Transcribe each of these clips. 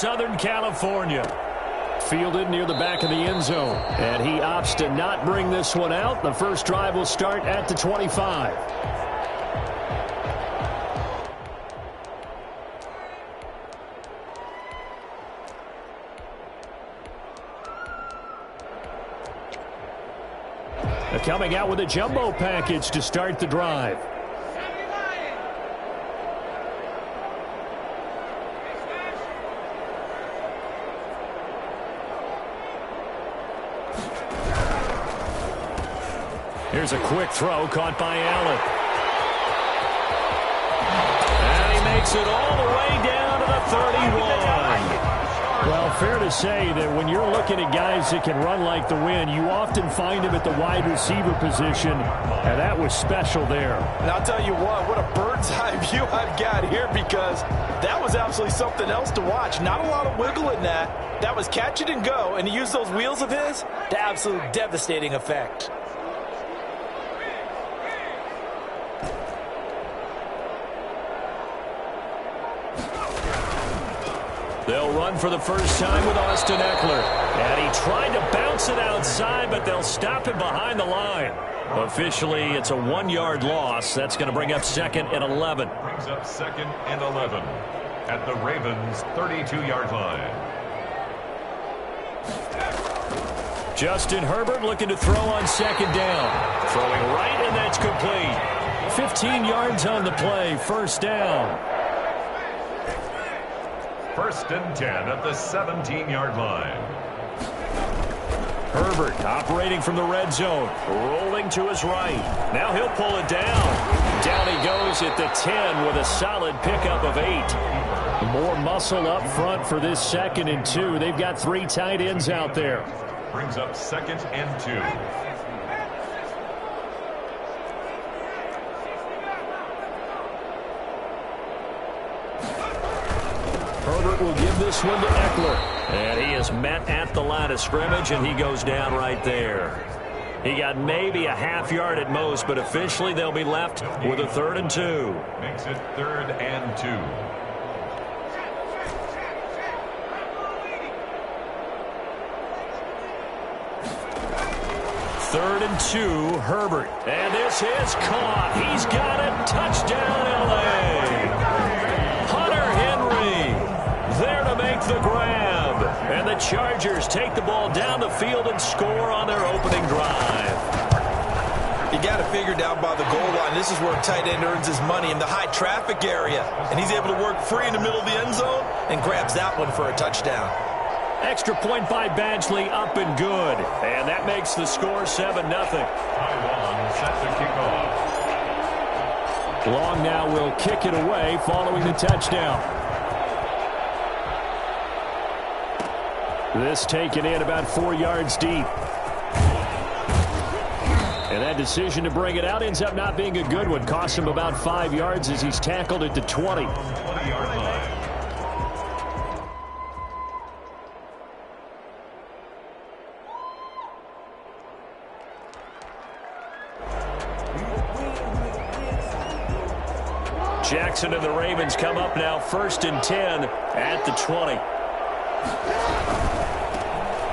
Southern California. Fielded near the back of the end zone. And he opts to not bring this one out. The first drive will start at the 25. Coming out with a jumbo package to start the drive. Here's a quick throw caught by Allen. And he makes it all the way down to the 31. Well, fair to say that when you're looking at guys that can run like the wind, you often find them at the wide receiver position, and that was special there. And I'll tell you what a bird's eye view I've got here, because that was absolutely something else to watch. Not a lot of wiggle in that. That was catch it and go, and he used those wheels of his to absolute devastating effect. They'll run for the first time with Austin Eckler. And he tried to bounce it outside, but they'll stop him behind the line. Officially, it's a 1-yard loss. That's going to bring up second and 11. Brings up second and 11 at the Ravens' 32-yard line. Justin Herbert looking to throw on second down. Throwing right, and that's complete. 15 yards on the play, first down. First and 10 at the 17-yard line. Herbert operating from the red zone. Rolling to his right. Now he'll pull it down. Down he goes at the 10 with a solid pickup of 8. More muscle up front for this second and 2. They've got 3 tight ends out there. Brings up second and 2. Herbert will give this one to Eckler. And he is met at the line of scrimmage, and he goes down right there. He got maybe a half yard at most, but officially they'll be left with a 3rd and 2. Makes it 3rd and 2. Third and 2, Herbert. And this is caught. He's got it. Touchdown, L.A. There to make the grab. And the Chargers take the ball down the field and score on their opening drive. You got to figure down by the goal line. This is where a tight end earns his money, in the high traffic area. And he's able to work free in the middle of the end zone and grabs that one for a touchdown. Extra point by Badgley, up and good. And that makes the score 7-0. Taiwan set to kick off. Long now will kick it away following the touchdown. This taken in about 4 yards deep. And that decision to bring it out ends up not being a good one. Costs him about 5 yards as he's tackled at the 20. 20-yard line. Jackson and the Ravens come up now, 1st and 10 at the 20.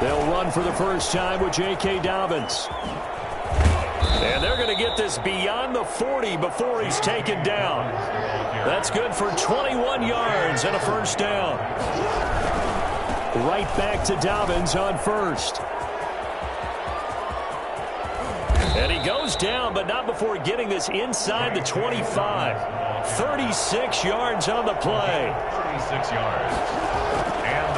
They'll run for the first time with J.K. Dobbins. And they're going to get this beyond the 40 before he's taken down. That's good for 21 yards and a first down. Right back to Dobbins on first. And he goes down, but not before getting this inside the 25. 36 yards on the play. 36 yards.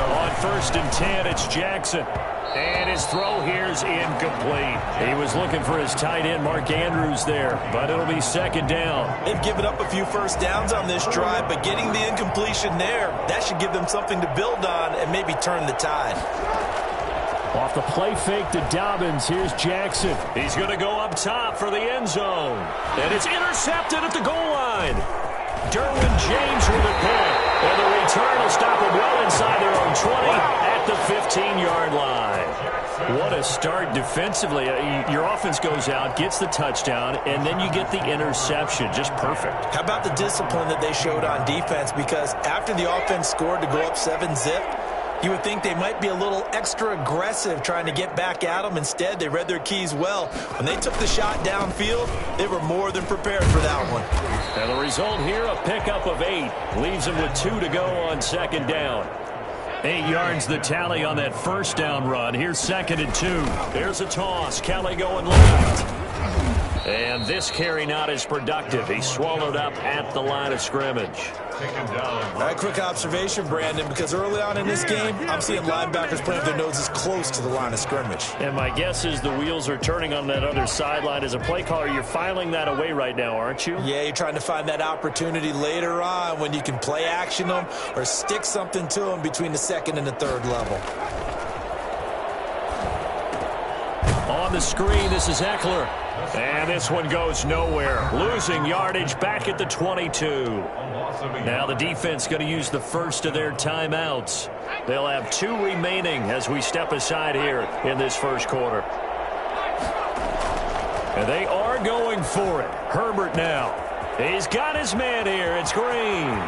On 1st and 10, it's Jackson. And his throw here's incomplete. He was looking for his tight end, Mark Andrews, there, but it'll be 2nd down. They've given up a few first downs on this drive, but getting the incompletion there, that should give them something to build on and maybe turn the tide. Off the play fake to Dobbins, here's Jackson. He's going to go up top for the end zone. And it's intercepted at the goal line. Derwin James with a pull. And the return will stop them well inside their own 20 at the 15-yard line. What a start defensively. Your offense goes out, gets the touchdown, and then you get the interception. Just perfect. How about the discipline that they showed on defense? Because after the offense scored to go up 7-zip, You would think they might be a little extra aggressive trying to get back at them. Instead, they read their keys well. When they took the shot downfield, they were more than prepared for that one. And the result here, a pickup of 8. Leaves them with 2 to go on second down. 8 yards the tally on that first down run. Here's 2nd and 2. There's a toss. Kelly going left. And this carry not as productive. He's swallowed up at the line of scrimmage. All right, quick observation, Brandon, because early on in this game, I'm seeing linebackers playing with their noses close to the line of scrimmage. And my guess is the wheels are turning on that other sideline. As a play caller, you're filing that away right now, aren't you? Yeah, you're trying to find that opportunity later on when you can play action them or stick something to them between the 2nd and the 3rd level. On the screen, this is Eckler. And this one goes nowhere. Losing yardage back at the 22. Now the defense going to use the first of their timeouts. They'll have 2 remaining as we step aside here in this first quarter. And they are going for it. Herbert now. He's got his man here. It's Green. And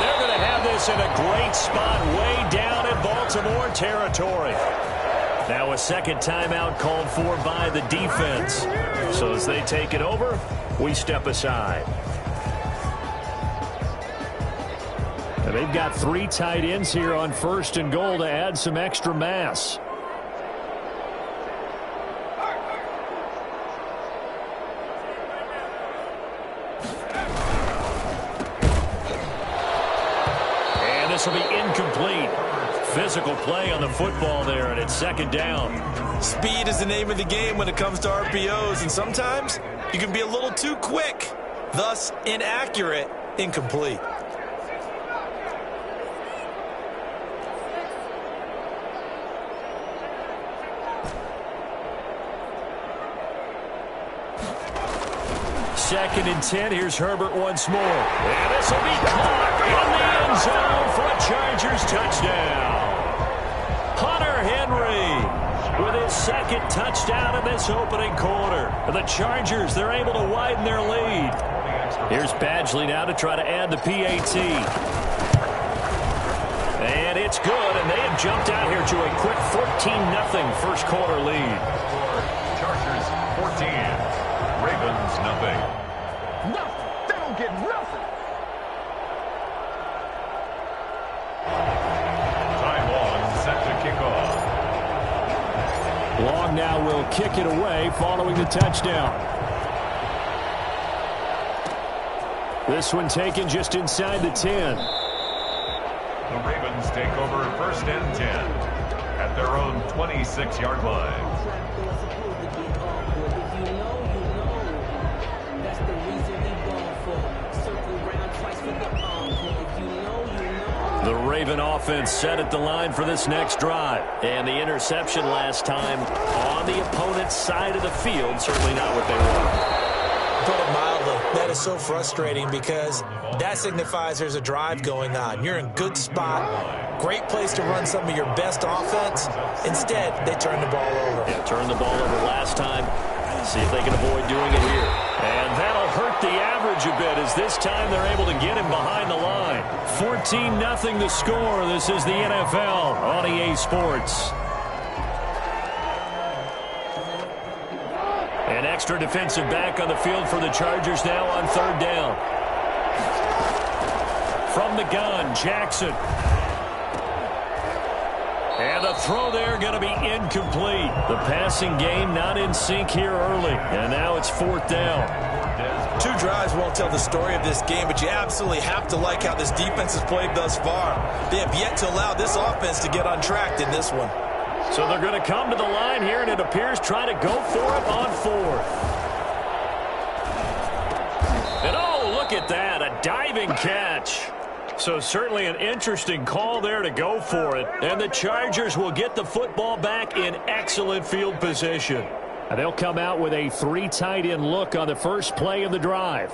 they're going to have this in a great spot way down in Baltimore territory. Now a second timeout called for by the defense. So as they take it over, we step aside. And they've got 3 tight ends here on 1st and goal to add some extra mass. And this will be incomplete. Physical play on the football there, and it's 2nd down. Speed is the name of the game when it comes to RPOs, and sometimes you can be a little too quick, thus inaccurate, incomplete. Second and 10. Here's Herbert once more. And this will be caught in the end zone for a Chargers touchdown. Hunter Henry with his 2nd touchdown in this opening quarter. The Chargers, they're able to widen their lead. Here's Badgley now to try to add the PAT. And it's good, and they have jumped out here to a quick 14-0 first quarter lead. Chargers 14, Ravens nothing. Nothing. They don't get nothing. Time Long set to kick off. Long now will kick it away following the touchdown. This one taken just inside the 10. The Ravens take over 1st and 10 at their own 26-yard line. The Raven offense set at the line for this next drive. And the interception last time on the opponent's side of the field. Certainly not what they want. Put it mildly, that is so frustrating because that signifies there's a drive going on. You're in good spot, great place to run some of your best offense. Instead, they turn the ball over. Yeah, turned the ball over last time. See if they can avoid doing it here. And that'll hurt the average a bit as this time they're able to get him behind the line. 14-0 the score. This is the NFL on EA Sports. An extra defensive back on the field for the Chargers now on 3rd down. From the gun, Jackson. And the throw there going to be incomplete. The passing game not in sync here early. And now it's 4th down. 2 drives won't tell the story of this game, but you absolutely have to like how this defense has played thus far. They have yet to allow this offense to get untracked in this one. So they're going to come to the line here, and it appears try to go for it on 4th. And oh, look at that, a diving catch. So certainly an interesting call there to go for it. And the Chargers will get the football back in excellent field position. And they'll come out with a 3 tight end look on the first play of the drive.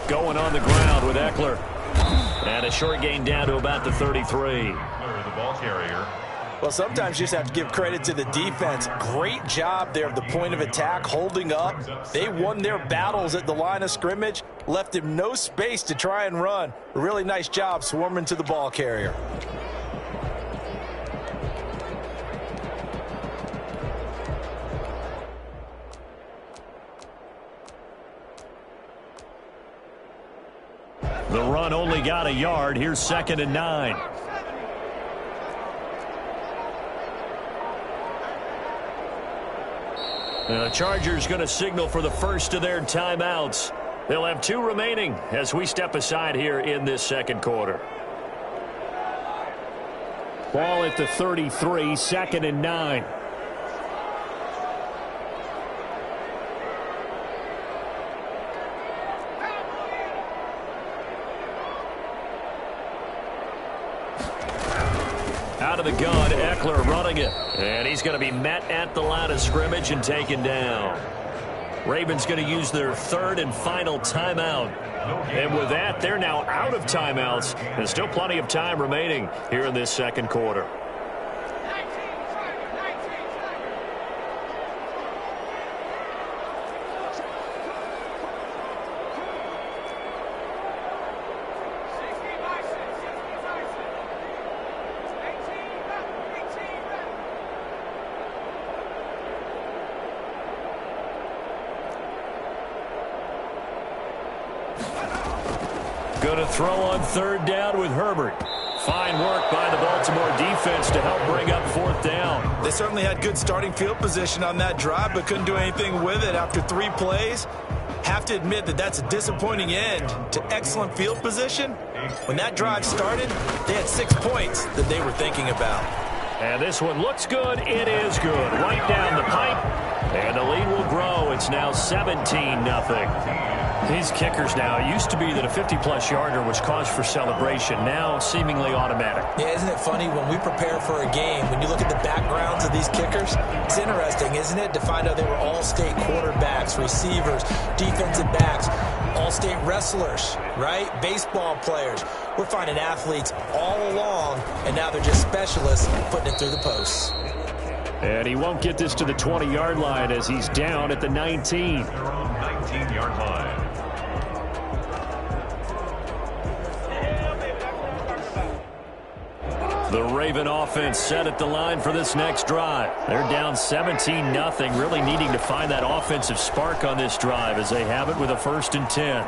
Going on the ground with Eckler. And a short gain down to about the 33. The ball carrier Well, sometimes you just have to give credit to the defense. Great job there at the point of attack, holding up. They won their battles at the line of scrimmage, left him no space to try and run. A really nice job swarming to the ball carrier. The run only got a yard. Here's 2nd and 9. The Chargers going to signal for the first of their timeouts. They'll have 2 remaining as we step aside here in this second quarter. Ball at the 33, 2nd and 9. Out of the gun, Eckler running it. And he's going to be met at the line of scrimmage and taken down. Ravens going to use their 3rd and final timeout. And with that, they're now out of timeouts. There's still plenty of time remaining here in this second quarter. Going to throw on 3rd down with Herbert. Fine work by the Baltimore defense to help bring up 4th down. They certainly had good starting field position on that drive, but couldn't do anything with it after 3 plays. Have to admit that that's a disappointing end to excellent field position. When that drive started, they had 6 points that they were thinking about. And this one looks good. It is good. Right down the pipe. And the lead will grow. It's now 17-0. These kickers now, it used to be that a 50-plus yarder was cause for celebration. Now seemingly automatic. Yeah, isn't it funny when we prepare for a game, when you look at the backgrounds of these kickers, it's interesting, isn't it, to find out they were all-state quarterbacks, receivers, defensive backs, all-state wrestlers, right? Baseball players. We're finding athletes all along, and now they're just specialists putting it through the posts. And he won't get this to the 20-yard line as he's down at the 19. 19-yard line. The Raven offense set at the line for this next drive. They're down 17-0, really needing to find that offensive spark on this drive as they have it with a 1st and 10.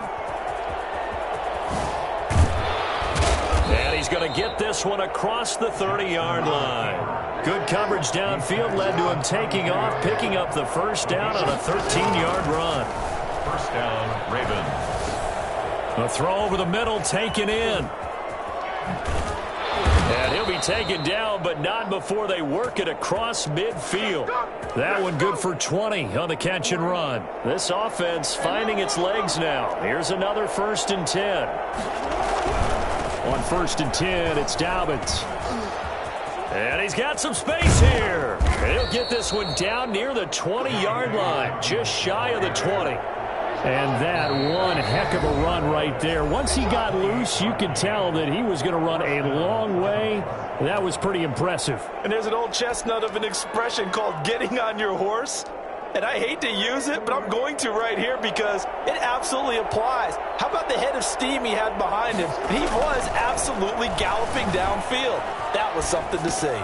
And he's going to get this one across the 30-yard line. Good coverage downfield led to him taking off, picking up the 1st down on a 13-yard run. 1st down, Ravens. A throw over the middle, taken in. And he'll be taken down, but not before they work it across midfield. That one good for 20 on the catch and run. This offense finding its legs now. Here's another 1st and 10. On 1st and 10, it's Dobbins. And he's got some space here. He'll get this one down near the 20-yard line, just shy of the 20. And that one heck of a run right there. Once he got loose, you could tell that he was going to run a long way. That was pretty impressive. And there's an old chestnut of an expression called getting on your horse. And I hate to use it, but I'm going to right here because it absolutely applies. How about the head of steam he had behind him? He was absolutely galloping downfield. That was something to see.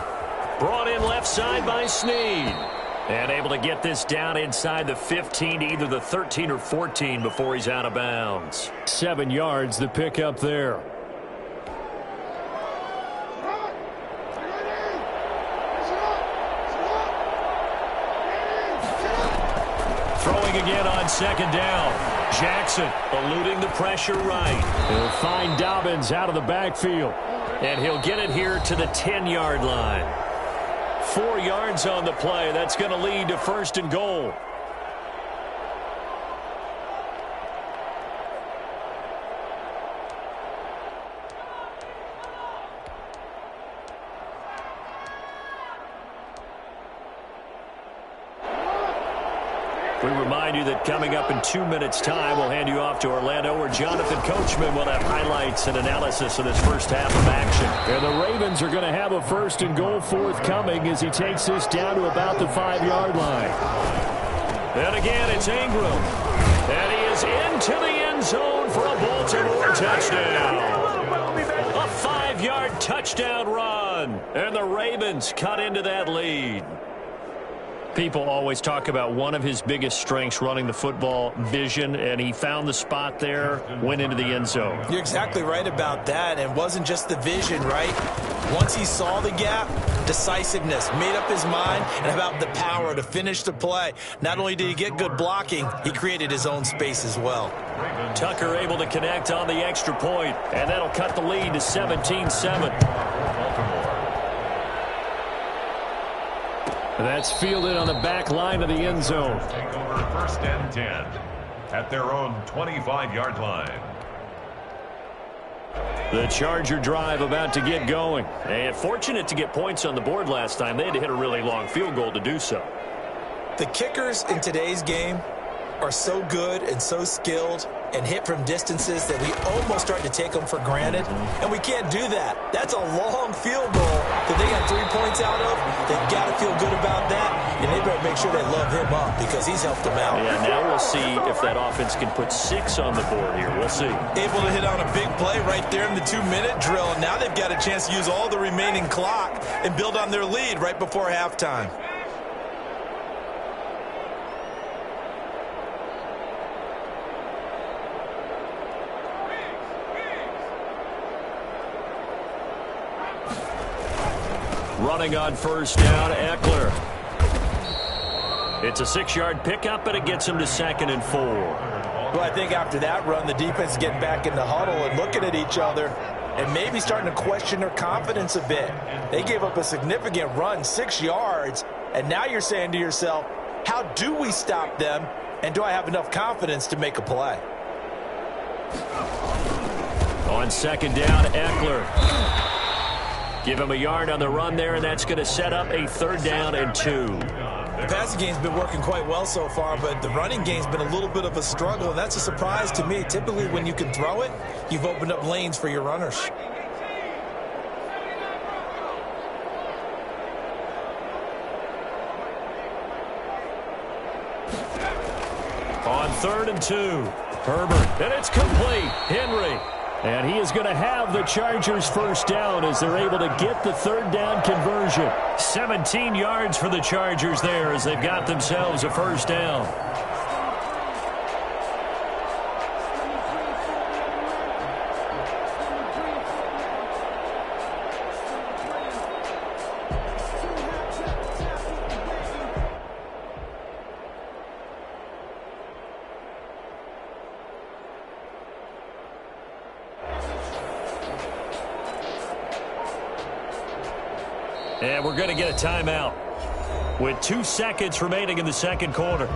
Brought in left side by Snead. And able to get this down inside the 15 to either the 13 or 14 before he's out of bounds. 7 yards the pick up there. Throwing again on 2nd down. Jackson eluding the pressure right. He'll find Dobbins out of the backfield. And he'll get it here to the 10-yard line. 4 yards on the play. That's going to lead to 1st and goal. We remind you that coming up in 2 minutes' time, we'll hand you off to Orlando, where Jonathan Coachman will have highlights and analysis of this first half of action. And the Ravens are going to have a 1st and goal forthcoming as he takes this down to about the 5-yard line. And again, it's Ingram. And he is into the end zone for a Baltimore touchdown. A 5-yard touchdown run. And the Ravens cut into that lead. People always talk about one of his biggest strengths, running the football, vision, and he found the spot there, went into the end zone. You're exactly right about that, and it wasn't just the vision, right? Once he saw the gap, decisiveness, made up his mind, and about the power to finish the play. Not only did he get good blocking, he created his own space as well. Tucker able to connect on the extra point, and that'll cut the lead to 17-7. That's fielded on the back line of the end zone. Take over 1st and 10 at their own 25-yard line. The Charger drive about to get going. And fortunate to get points on the board last time. They had to hit a really long field goal to do so. The kickers in today's game are so good and so skilled and hit from distances that we almost start to take them for granted, and we can't do that. That's a long field goal that they got 3 points out of. They've got to feel good about that, and they better make sure they love him up because he's helped them out. Yeah, now we'll see if that offense can put 6 on the board here. We'll see. Able to hit on a big play right there in the 2-minute drill, and now they've got a chance to use all the remaining clock and build on their lead right before halftime. Running on 1st down, Eckler. It's a 6-yard pickup, but it gets him to 2nd and 4. Well, I think after that run, the defense is getting back in the huddle and looking at each other and maybe starting to question their confidence a bit. They gave up a significant run, 6 yards, and now you're saying to yourself, how do we stop them, and do I have enough confidence to make a play? On 2nd down, Eckler. Give him a yard on the run there, and that's going to set up a 3rd down and 2. The passing game's been working quite well so far, but the running game's been a little bit of a struggle, and that's a surprise to me. Typically, when you can throw it, you've opened up lanes for your runners. On 3rd and 2, Herbert, and it's complete. Henry. And he is going to have the Chargers 1st down as they're able to get the 3rd down conversion. 17 yards for the Chargers there as they've got themselves a 1st down. And we're going to get a timeout with 2 seconds remaining in the 2nd quarter.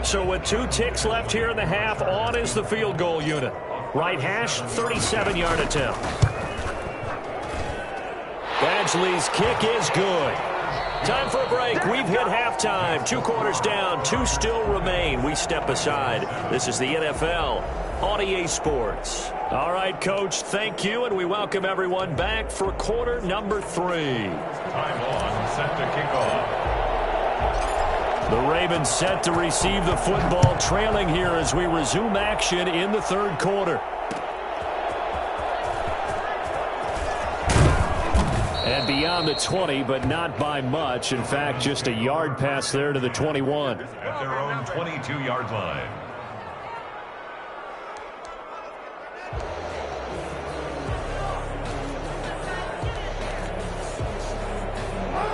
So with 2 ticks left here in the half, on is the field goal unit. Right hash, 37-yard attempt. Badgley's kick is good. Time for a break. We've hit halftime. 2 quarters down, 2 still remain. We step aside. This is the NFL on EA Sports. All right, Coach, thank you, and we welcome everyone back for quarter number 3. Time on, set to kick off. The Ravens set to receive the football, trailing here as we resume action in the 3rd quarter. And beyond the 20, but not by much. In fact, just a yard pass there to the 21. At their own 22-yard line.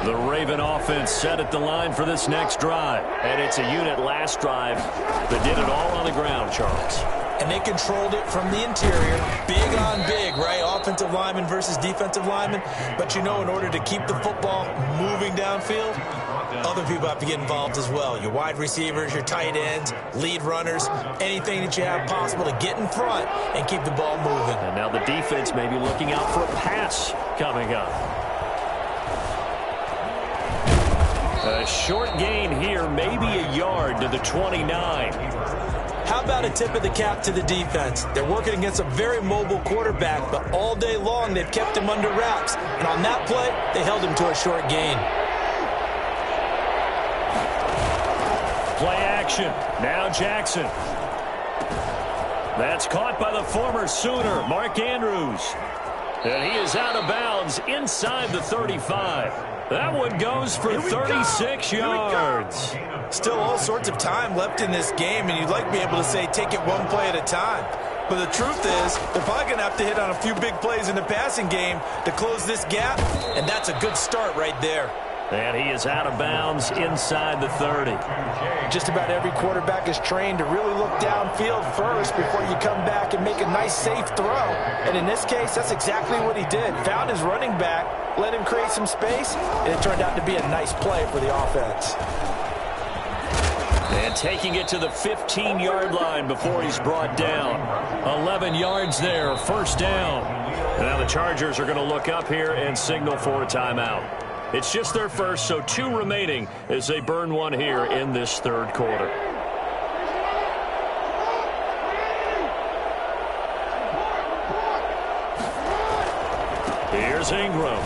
The Raven offense set at the line for this next drive. And it's a unit last drive that did it all on the ground, Charles. And they controlled it from the interior. Big on big, right? Offensive lineman versus defensive lineman. But, you know, in order to keep the football moving downfield, other people have to get involved as well. Your wide receivers, your tight ends, lead runners, anything that you have possible to get in front and keep the ball moving. And now the defense may be looking out for a pass coming up. A A short gain here, maybe a yard to the 29. How about a tip of the cap to the defense? They're working against a very mobile quarterback, but all day long they've kept him under wraps. And on that play, they held him to a short gain. Play action. Now Jackson. That's caught by the former Sooner, Mark Andrews. And he is out of bounds inside the 35. That one goes for 36 yards. Still all sorts of time left in this game, and you'd like to be able to say take it one play at a time. But the truth is, they're probably going to have to hit on a few big plays in the passing game to close this gap, and that's a good start right there. And he is out of bounds inside the 30. Just about every quarterback is trained to really look downfield first before you come back and make a nice, safe throw. And in this case, that's exactly what he did. Found his running back, let him create some space, and it turned out to be a nice play for the offense. And taking it to the 15-yard line before he's brought down. 11 yards there, first down. Now the Chargers are going to look up here and signal for a timeout. It's just their first, so 2 remaining as they burn one here in this third quarter. Here's Ingram.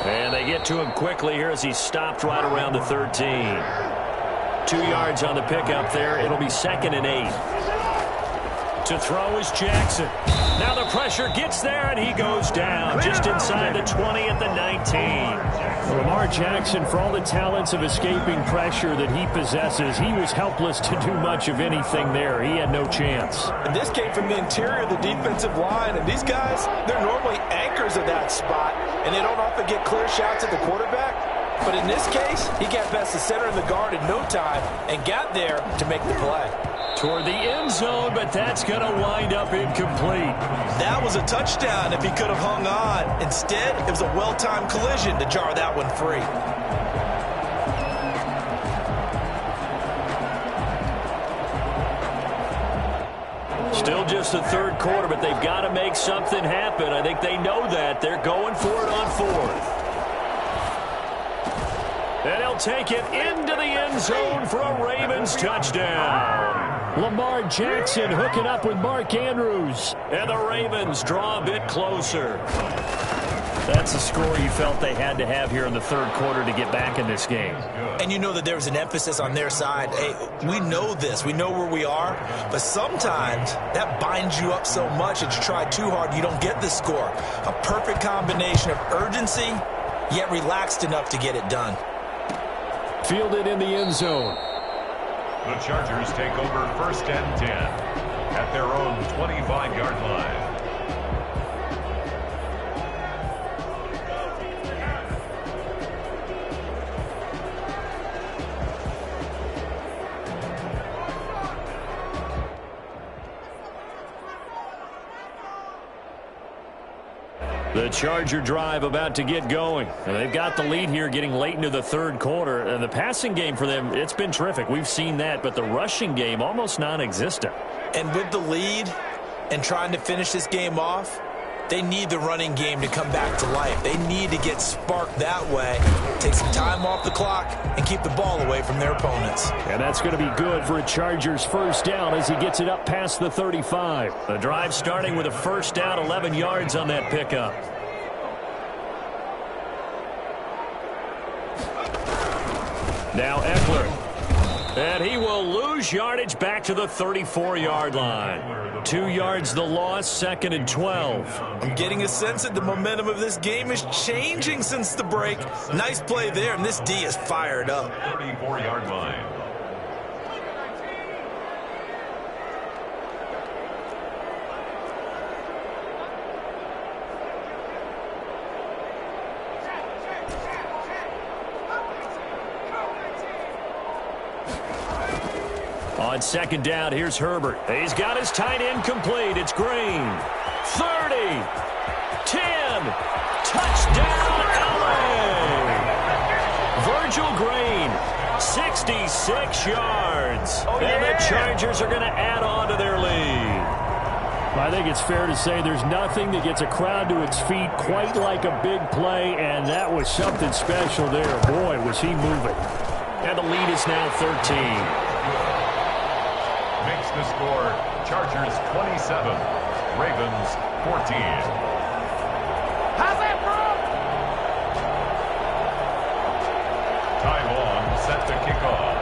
And they get to him quickly here as he's stopped right around the 13. 2 yards on the pickup there. It'll be 2nd and 8. To throw is Jackson. Now the pressure gets there, and he goes down just inside the 20 at the 19. Lamar Jackson, for all the talents of escaping pressure that he possesses, he was helpless to do much of anything there. He had no chance. And this came from the interior of the defensive line, and these guys, they're normally anchors of that spot, and they don't often get clear shots at the quarterback. But in this case, he got past the center of the guard in no time and got there to make the play. Toward the end zone, but that's going to wind up incomplete. That was a touchdown if he could have hung on. Instead, it was a well-timed collision to jar that one free. Still just the third quarter, but they've got to make something happen. I think they know that. They're going for it on 4th. And he'll take it into the end zone for a Ravens touchdown. Lamar Jackson hooking up with Mark Andrews. And the Ravens draw a bit closer. That's a score you felt they had to have here in the third quarter to get back in this game. And you know that there was an emphasis on their side. Hey, we know this. We know where we are. But sometimes that binds you up so much that you try too hard, you don't get the score. A perfect combination of urgency, yet relaxed enough to get it done. Fielded in the end zone. The Chargers take over 1st and 10 at their own 25-yard line. The Charger drive about to get going. And they've got the lead here getting late into the third quarter. And the passing game for them, it's been terrific. We've seen that. But the rushing game, almost non-existent. And with the lead and trying to finish this game off, they need the running game to come back to life. They need to get sparked that way, take some time off the clock, and keep the ball away from their opponents. And that's going to be good for a Chargers first down as he gets it up past the 35. The drive starting with a first down, 11 yards on that pickup. Now Eckler. And he will lose yardage back to the 34-yard line. 2 yards the loss, 2nd and 12. I'm getting a sense that the momentum of this game is changing since the break. Nice play there, and this D is fired up. 34-yard line. On 2nd down, here's Herbert. He's got his tight end complete. It's Green. 30. 10. Touchdown, LA. Virgil Green, 66 yards. And the Chargers are going to add on to their lead. I think it's fair to say there's nothing that gets a crowd to its feet quite like a big play, and that was something special there. Boy, was he moving. And the lead is now 13. Makes the score Chargers 27, Ravens 14. How's that, bro? Ty Long set to kick off.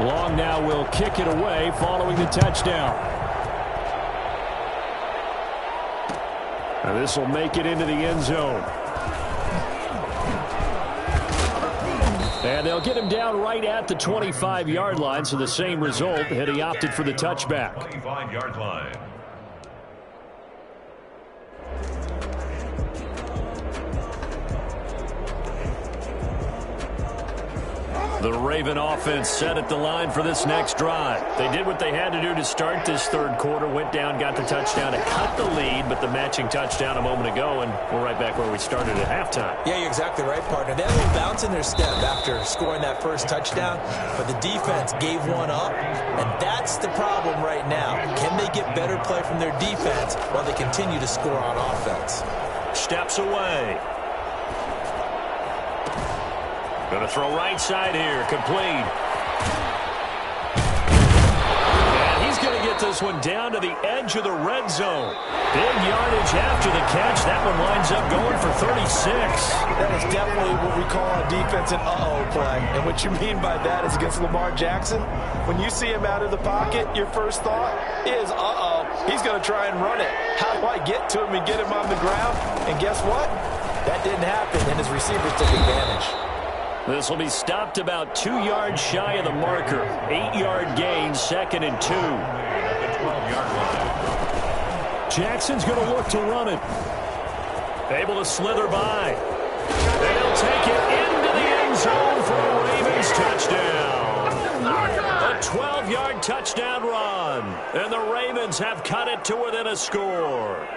Long now will kick it away following the touchdown. And this will make it into the end zone. And they'll get him down right at the 25-yard line, so the same result had he opted for the touchback. 25-yard line. The Raven offense set at the line for this next drive. They did what they had to do to start this third quarter, went down, got the touchdown to cut the lead, but the matching touchdown a moment ago, and we're right back where we started at halftime. Yeah, you're exactly right, partner. They had a little bounce in their step after scoring that first touchdown, but the defense gave one up, and that's the problem right now. Can they get better play from their defense while they continue to score on offense? Steps away. Going to throw right side here. Complete. And he's going to get this one down to the edge of the red zone. Big yardage after the catch. That one winds up going for 36. That is definitely what we call on defense an uh-oh play. And what you mean by that is against Lamar Jackson, when you see him out of the pocket, your first thought is, uh-oh, he's going to try and run it. How do I get to him and get him on the ground? And guess what? That didn't happen, and his receivers took advantage. This will be stopped about 2 yards shy of the marker. 8-yard gain, 2nd and 2. At the 12-yard line. Jackson's going to look to run it. Able to slither by. They'll take it into the end zone for a Ravens touchdown. A 12-yard touchdown run. And the Ravens have cut it to within a score.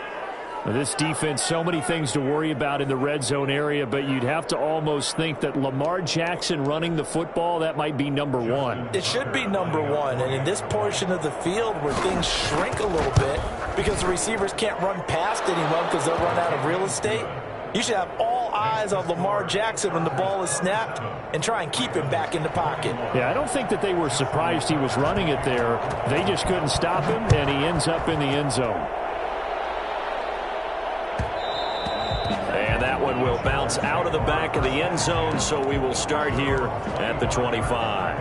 This defense, so many things to worry about in the red zone area, but you'd have to almost think that Lamar Jackson running the football, that might be number one. It should be number one, and in this portion of the field where things shrink a little bit because the receivers can't run past anyone because they'll run out of real estate, you should have all eyes on Lamar Jackson when the ball is snapped and try and keep him back in the pocket. Yeah, I don't think that they were surprised he was running it there. They just couldn't stop him, and he ends up in the end zone. And that one will bounce out of the back of the end zone, so we will start here at the 25.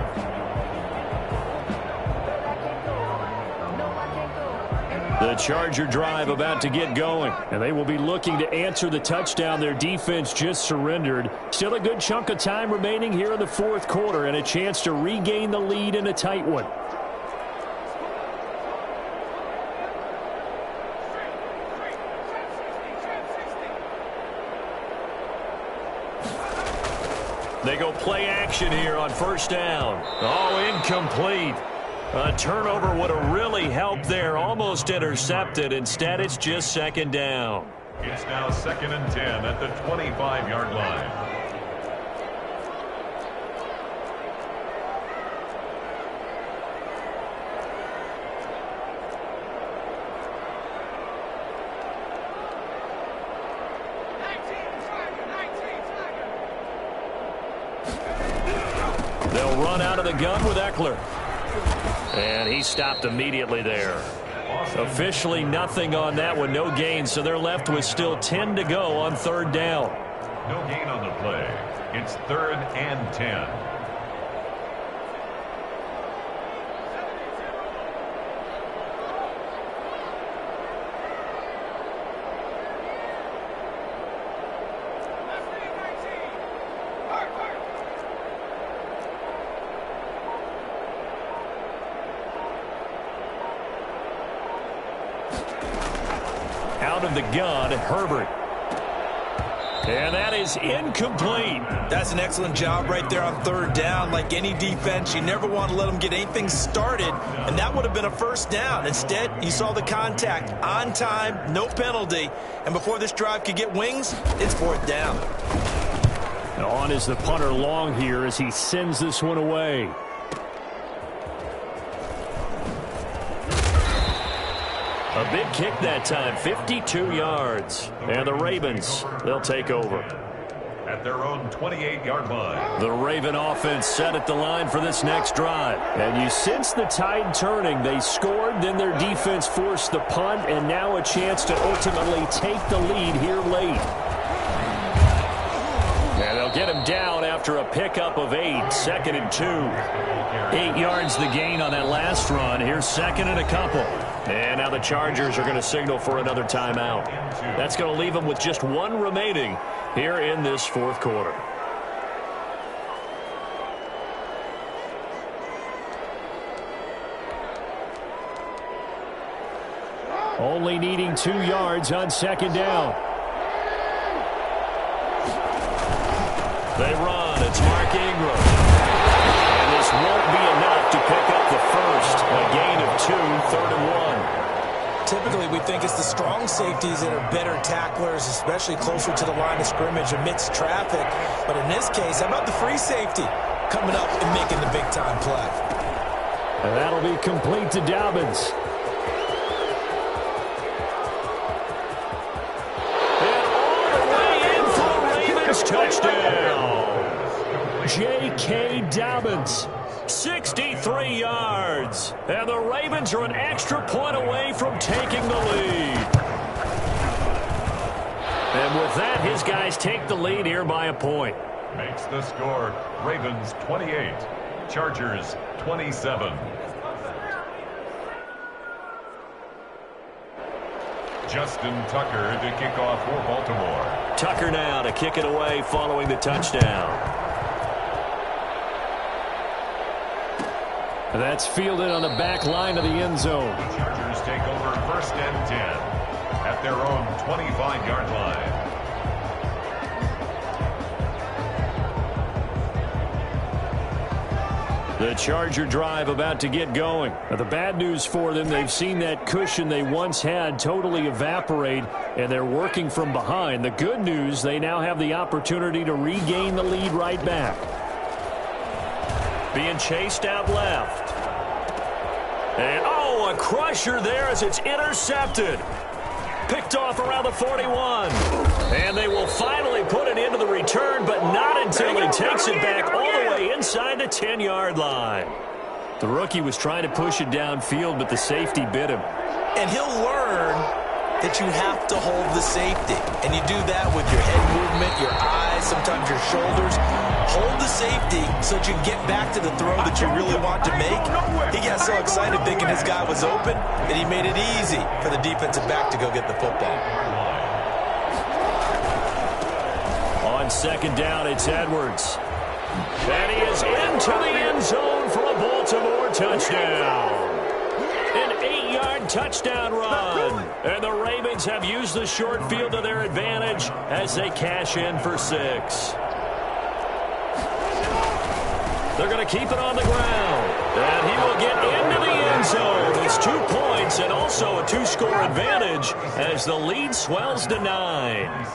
The Charger drive about to get going, and they will be looking to answer the touchdown their defense just surrendered. Still a good chunk of time remaining here in the fourth quarter and a chance to regain the lead in a tight one. They go play action here on first down. Oh, incomplete. A turnover would have really helped there. Almost intercepted. Instead, it's just second down. It's now 2nd and 10 at the 25-yard line. They'll run out of the gun with Eckler. And he stopped immediately there. Officially nothing on that one, no gain, so they're left with still 10 to go on third down. No gain on the play. It's 3rd and 10. Out of the gun, Herbert. And that is incomplete. That's an excellent job right there on third down. Like any defense, you never want to let them get anything started, and that would have been a first down. Instead, you saw the contact on time, no penalty, and before this drive could get wings, it's fourth down. Now on is the punter Long here as he sends this one away. A big kick that time, 52 yards. And the Ravens, they'll take over. At their own 28-yard line. The Raven offense set at the line for this next drive. And you sense the tide turning. They scored, then their defense forced the punt, and now a chance to ultimately take the lead here late. And they'll get him down after a pickup of 8, 2nd and 2. 8 yards the gain on that last run. Here's 2nd and a couple. And now the Chargers are going to signal for another timeout. That's going to leave them with just 1 remaining here in this 4th quarter. Only needing 2 yards on 2nd down. They run. It's Mark Ingram. And this won't be enough to pick up the first. A gain of 2, 3rd and 1. Typically, we think it's the strong safeties that are better tacklers, especially closer to the line of scrimmage amidst traffic. But in this case, how about the free safety coming up and making the big-time play? And that'll be complete to Dobbins. And all the way in for the Ravens touchdown. J.K. Dobbins. 63 yards. And the Ravens are an extra point away from taking the lead. And with that, his guys take the lead here by a point. Makes the score Ravens 28, Chargers 27. Justin Tucker to kick off for Baltimore. Tucker now to kick it away following the touchdown. That's fielded on the back line of the end zone. The Chargers take over 1st and 10 at their own 25-yard line. The Charger drive about to get going. Now, the bad news for them, they've seen that cushion they once had totally evaporate, and they're working from behind. The good news, they now have the opportunity to regain the lead right back. Being chased out left. And, oh, a crusher there as it's intercepted. Picked off around the 41. And they will finally put it into the return, but not until he takes it back all the way inside the 10-yard line. The rookie was trying to push it downfield, but the safety bit him. And he'll learn that you have to hold the safety. And you do that with your head movement, your eyes, sometimes your shoulders. Hold the safety so that you can get back to the throw that you really want to make. He got so excited thinking his guy was open that he made it easy for the defensive back to go get the football. On 2nd down, it's Edwards. And he is into the end zone for a Baltimore touchdown. An 8-yard touchdown run. And the Ravens have used the short field to their advantage as they cash in for 6. They're going to keep it on the ground. And he will get into the end zone. It's 2 points and also a 2-score advantage as the lead swells to 9.